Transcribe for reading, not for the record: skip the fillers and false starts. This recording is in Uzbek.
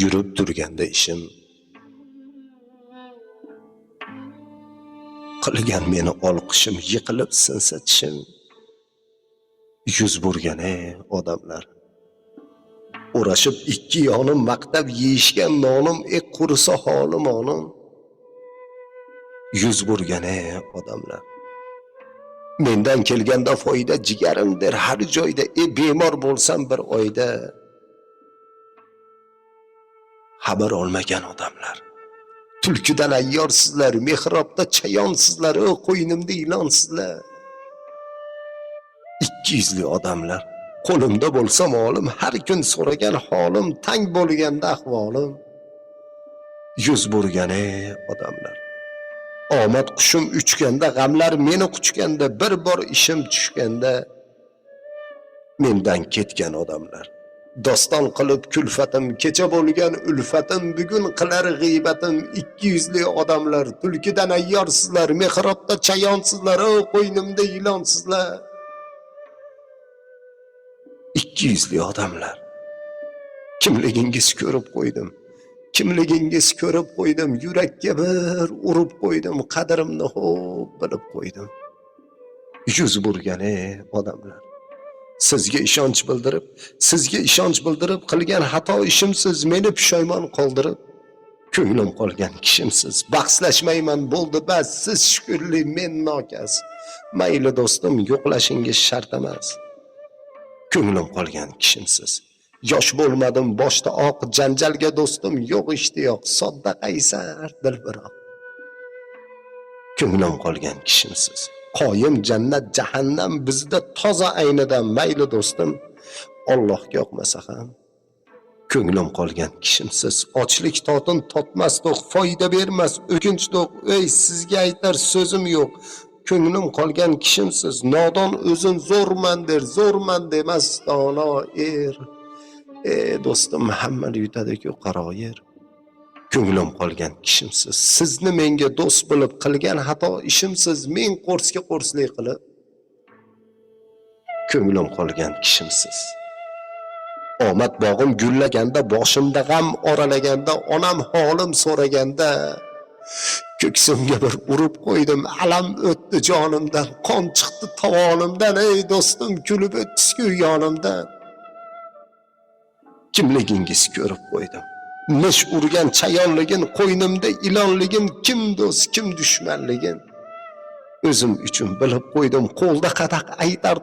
Yürüp turganda ishim, qilgan meni olqishim, yiqilib sinsa tishim. Yuz burgan odamlar, uğraşıp ikki yonim maqtab yeyishgan nonim, qurisa holim onim. Yuz burgan odamlar, mendan kelganda foyda jigarimdir har joyda. Bemor bo'lsam bir oyda xabar olmagan odamlar. Tulkidan ayyorsizlar, mehrobda chayonsizlar, qo'ynimda ilonsizlar. İkki yuzli odamlar, qo'limda bo'lsam olim, har kun so'ragan holim, tang bo'lganda ahvolim. Yuz burgan odamlar, omad qushim uchganda, g'amlar meni quchganda, bir bor ishim tushganda mendan ketgan odamlar. Doston qilib kulfatim, kecha bo'lgan ulfatim, bugun qilar g'iybatim. İkki yuzli odamlar, tulkidan ayyorsizlar, mehrobda chayonsizlar, qo'ynimda ilonsizlar. İkki yuzli odamlar, kimligingiz ko'rib qo'ydim, kimligingiz ko'rib qo'ydim, yurakka bir urib qo'ydim, qadrimni xo'p bilib qo'ydim. Yuz burgan odamlar, sizga ishonch bildirib, qilgan xato ishimsiz meni pushaymon qoldirib, ko'nglim qolgan kishimsiz. Bahslashmayman, bo'ldi bas, siz shukrli, men nokas. Mayli do'stim, yo'qlashingiz shart emas. Ko'nglim qolgan kishimsiz. Yosh bo'lmadim boshda oq, janjalga do'stim yo'q ishtiyoq, sodda qaysar dilbiroq. Ko'nglim qolgan kishimsiz. Qoyim jannat jahannam bizda toza aynidan. Mayli do'stim, Allohga yoqmasa ham ko'nglim qolgan kishimsiz. Ochlik totin totmas to'q, foyda bermas o'kinch to'q. Ey, sizga aytar so'zim yo'q. Ko'nglim qolgan kishimsiz. Nodon o'zin zo'rman der, zo'rman demas dono er. Do'stim, hammani yutadi-ku qaro yer. Ko'nglim qolgan kishimsiz. Sizni menga do'st bilib, qilgan xato ishimsiz. Men qo'rsga qo'rslik qilib, ko'nglim qolgan kishimsiz. Omad bog'im gullaganda, boshimda g'am oralaganda, onam holim so'raganda, ko'ksimga bir urib qo'ydim, alam o'tdi jonimdan, qon chiqdi tovonimdan. Ey do'stim, kulib o'tdi-ku yonimdan. Kimligingiz ko'rib qo'ydim, nish urgan chayonligin, qo'ynimda ilonligim. Kim do'st, kim dushmanligin o'zim uchun bilib qo'ydim. Qo'lda qadaq aytar